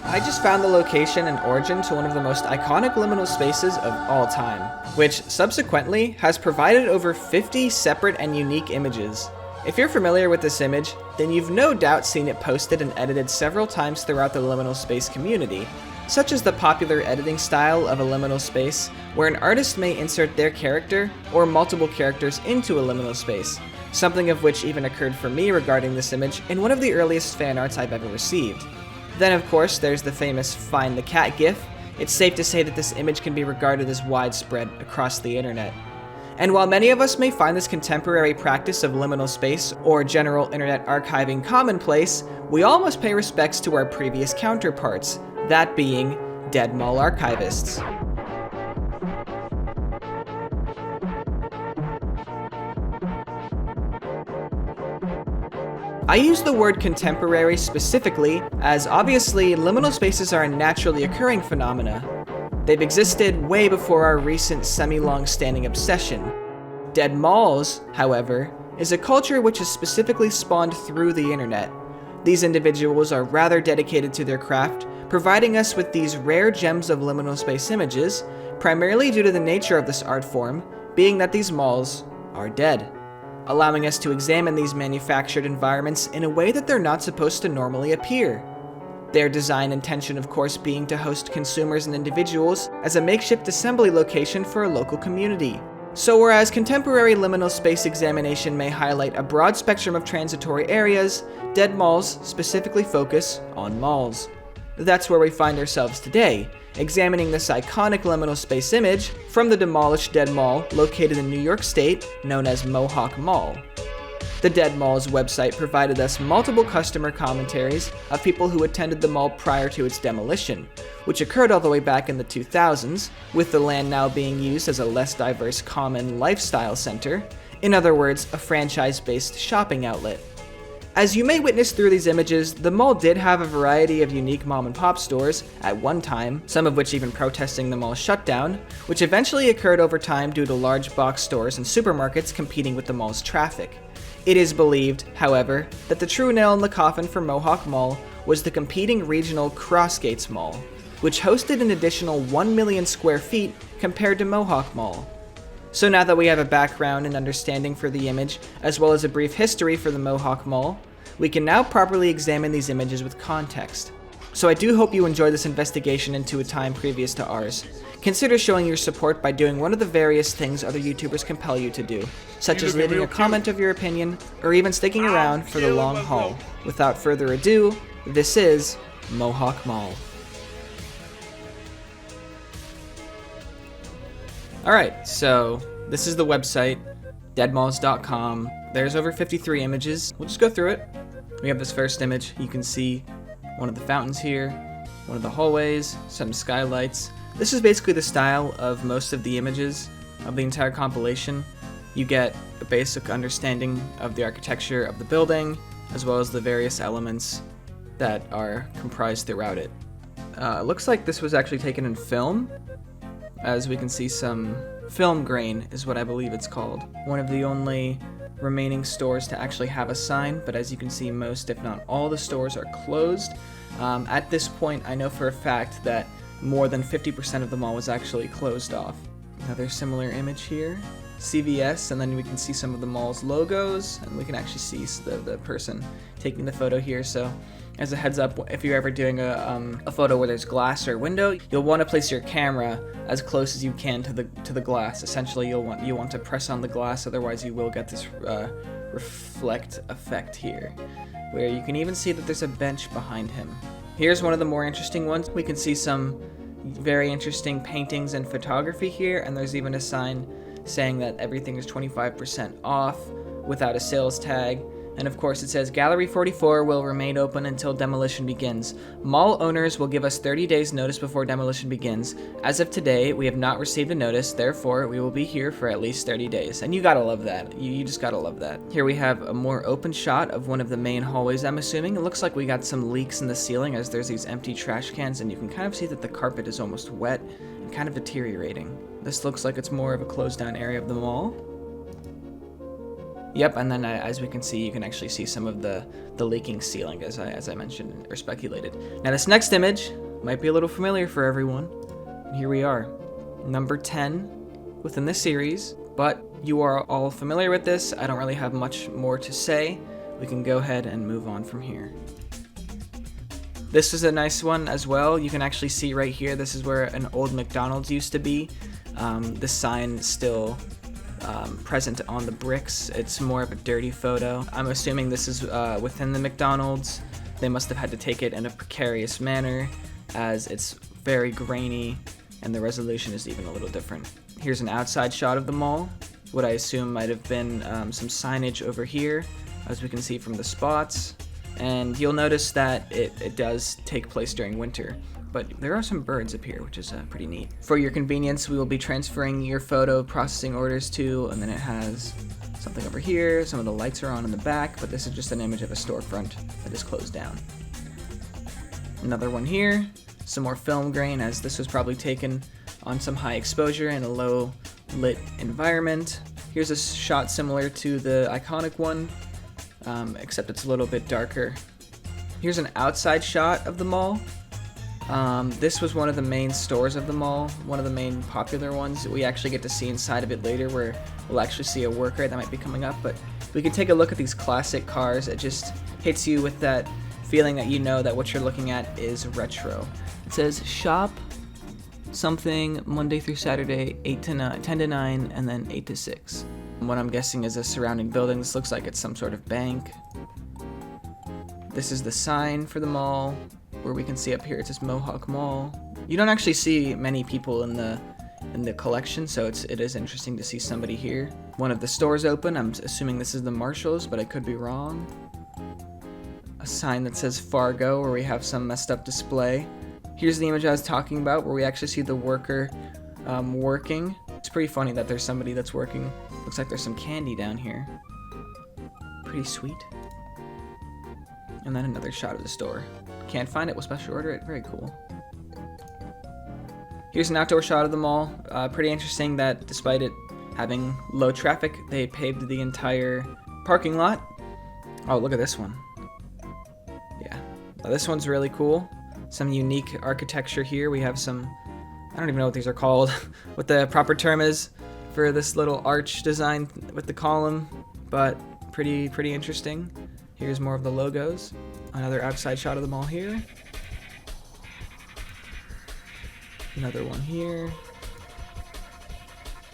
I just found the location and origin to one of the most iconic liminal spaces of all time, which subsequently has provided over 50 separate and unique images. If you're familiar with this image, then you've no doubt seen it posted and edited several times throughout the liminal space community, such as the popular editing style of a liminal space, where an artist may insert their character or multiple characters into a liminal space, something of which even occurred for me regarding this image in one of the earliest fan arts I've ever received. Then of course there's the famous Find the Cat gif. It's safe to say that this image can be regarded as widespread across the internet. And while many of us may find this contemporary practice of liminal space or general internet archiving commonplace, we all must pay respects to our previous counterparts, that being dead mall archivists. I use the word contemporary specifically, as obviously liminal spaces are a naturally occurring phenomena. They've existed way before our recent semi-long standing obsession. Dead malls, however, is a culture which has specifically spawned through the internet. These individuals are rather dedicated to their craft, providing us with these rare gems of liminal space images, primarily due to the nature of this art form, being that these malls are dead, allowing us to examine these manufactured environments in a way that they're not supposed to normally appear. Their design intention, of course, being to host consumers and individuals as a makeshift assembly location for a local community. So whereas contemporary liminal space examination may highlight a broad spectrum of transitory areas, dead malls specifically focus on malls. That's where we find ourselves today, examining this iconic liminal space image from the demolished dead mall located in New York State, known as Mohawk Mall. The Dead Mall's website provided us multiple customer commentaries of people who attended the mall prior to its demolition, which occurred all the way back in the 2000s, with the land now being used as a less diverse common lifestyle center, in other words, a franchise-based shopping outlet. As you may witness through these images, the mall did have a variety of unique mom-and-pop stores at one time, some of which even protesting the mall's shutdown, which eventually occurred over time due to large box stores and supermarkets competing with the mall's traffic. It is believed, however, that the true nail in the coffin for Mohawk Mall was the competing regional Crossgates Mall, which hosted an additional 1 million square feet compared to Mohawk Mall. So now that we have a background and understanding for the image, as well as a brief history for the Mohawk Mall, we can now properly examine these images with context. So I do hope you enjoyed this investigation into a time previous to ours. Consider showing your support by doing one of the various things other YouTubers compel you to do, such as leaving a comment of your opinion, or even sticking around for the long haul. Without further ado, this is Mohawk Mall. Alright, so this is the website, deadmalls.com. There's over 53 images. We'll just go through it. We have this first image. You can see one of the fountains here, one of the hallways, some skylights. This is basically the style of most of the images of the entire compilation. You get a basic understanding of the architecture of the building, as well as the various elements that are comprised throughout it. It looks like this was actually taken in film, as we can see some film grain is what I believe it's called. One of the only remaining stores to actually have a sign, but as you can see, most, if not all, the stores are closed. At this point, I know for a fact that more than 50% of the mall was actually closed off. Another similar image here, CVS, and then we can see some of the mall's logos, and we can actually see the person taking the photo here. So as a heads up, if you're ever doing a photo where there's glass or window, you'll want to place your camera as close as you can to the glass. Essentially, you want to press on the glass, otherwise you will get this reflect effect here, where you can even see that there's a bench behind him. Here's one of the more interesting ones. We can see some very interesting paintings and photography here, and there's even a sign saying that everything is 25% off without a sales tag. And of course it says, Gallery 44 will remain open until demolition begins. Mall owners will give us 30 days notice before demolition begins. As of today, we have not received a notice, therefore we will be here for at least 30 days. And you gotta love that. You just gotta love that. Here we have a more open shot of one of the main hallways, I'm assuming. It looks like we got some leaks in the ceiling as there's these empty trash cans, and you can kind of see that the carpet is almost wet and kind of deteriorating. This looks like it's more of a closed down area of the mall. Yep, and then as we can see, you can actually see some of the leaking ceiling, as I mentioned or speculated. Now this next image might be a little familiar for everyone. And here we are, number 10 within this series, but you are all familiar with this. I don't really have much more to say. We can go ahead and move on from here. This is a nice one as well. You can actually see right here, this is where an old McDonald's used to be. The sign still present on the bricks. It's more of a dirty photo. I'm assuming this is within the McDonald's. They must have had to take it in a precarious manner, as it's very grainy and the resolution is even a little different. Here's an outside shot of the mall. What I assume might have been some signage over here, as we can see from the spots. And you'll notice that it does take place during winter, but there are some birds up here, which is pretty neat. For your convenience, we will be transferring your photo processing orders to, and then it has something over here. Some of the lights are on in the back, but this is just an image of a storefront that is closed down. Another one here, some more film grain, as this was probably taken on some high exposure in a low lit environment. Here's a shot similar to the iconic one, except it's a little bit darker. Here's an outside shot of the mall. This was one of the main stores of the mall, one of the main popular ones. We actually get to see inside of it later, where we'll actually see a worker that might be coming up, but we can take a look at these classic cars. It just hits you with that feeling that you know that what you're looking at is retro. It says shop something Monday through Saturday, 10 to 9, and then 8 to 6. What I'm guessing is a surrounding building. This looks like it's some sort of bank. This is the sign for the mall, where we can see up here it says Mohawk Mall. You don't actually see many people in the collection, so it is interesting to see somebody here. One of the stores open. I'm assuming this is the Marshalls, but I could be wrong. A sign that says Fargo, where we have some messed up display. Here's the image I was talking about, where we actually see the worker working. It's pretty funny that there's somebody that's working. Looks like there's some candy down here. Pretty sweet. And then another shot of the store. Can't find it, we'll special order it. Very cool. Here's an outdoor shot of the mall. Pretty interesting that despite it having low traffic, they paved the entire parking lot. Oh, look at this one. Yeah, this one's really cool. Some unique architecture here. We have some, I don't even know what these are called, what the proper term is for this little arch design with the column, but pretty interesting. Here's more of the logos. Another outside shot of the mall here. Another one here.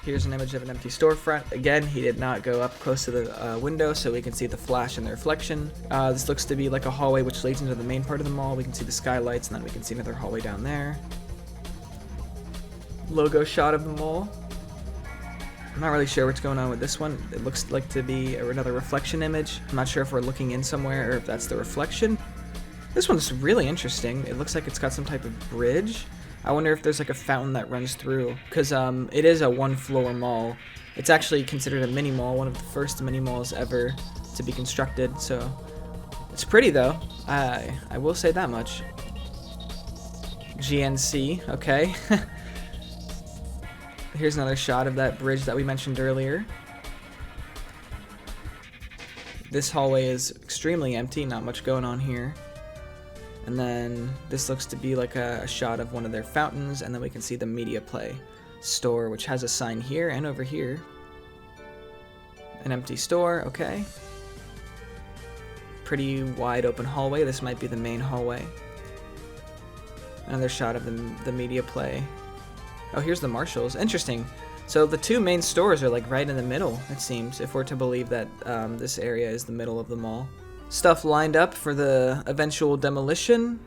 Here's an image of an empty storefront. Again, he did not go up close to the window so we can see the flash and the reflection. This looks to be like a hallway which leads into the main part of the mall. We can see the skylights, and then we can see another hallway down there. Logo shot of the mall. I'm not really sure what's going on with this one. It looks like to be another reflection image. I'm not sure if we're looking in somewhere or if that's the reflection. This one's really interesting. It looks like it's got some type of bridge. I wonder if there's like a fountain that runs through, because it is a one-floor mall. It's actually considered a mini mall, one of the first mini malls ever to be constructed, so it's pretty though. I will say that much. GNC, okay. Here's another shot of that bridge that we mentioned earlier. This hallway is extremely empty, not much going on here. And then this looks to be like a shot of one of their fountains, and then we can see the Media Play store, which has a sign here and over here. An empty store, okay. Pretty wide open hallway. This might be the main hallway. Another shot of the Media Play. Oh, here's the Marshalls. Interesting. So the two main stores are like right in the middle, it seems, if we're to believe that this area is the middle of the mall. Stuff lined up for the eventual demolition.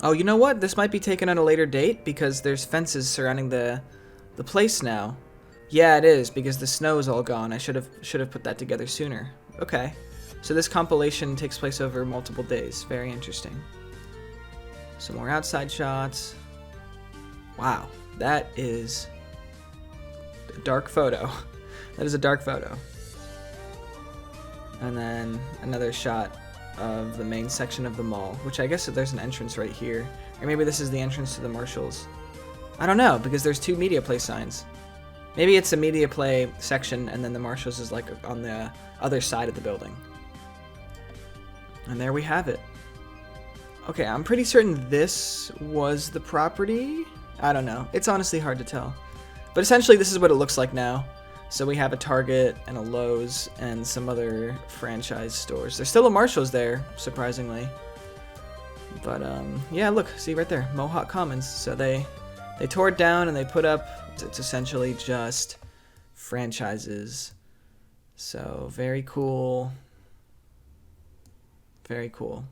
Oh, you know what? This might be taken at a later date because there's fences surrounding the place now. Yeah, it is, because the snow is all gone. I should have put that together sooner. Okay. So this compilation takes place over multiple days. Very interesting. Some more outside shots. Wow, that is a dark photo. That is a dark photo. And then another shot of the main section of the mall, which I guess there's an entrance right here. Or maybe this is the entrance to the Marshalls. I don't know, because there's two Media Play signs. Maybe it's a media play section, and then the Marshalls is like on the other side of the building. And there we have it. Okay, I'm pretty certain this was the property. I don't know. It's honestly hard to tell. But essentially, this is what it looks like now. So we have a Target and a Lowe's and some other franchise stores. There's still a Marshalls there, surprisingly. But yeah, look, see right there, Mohawk Commons. So they tore it down and they put up. It's essentially just franchises. So very cool. Very cool.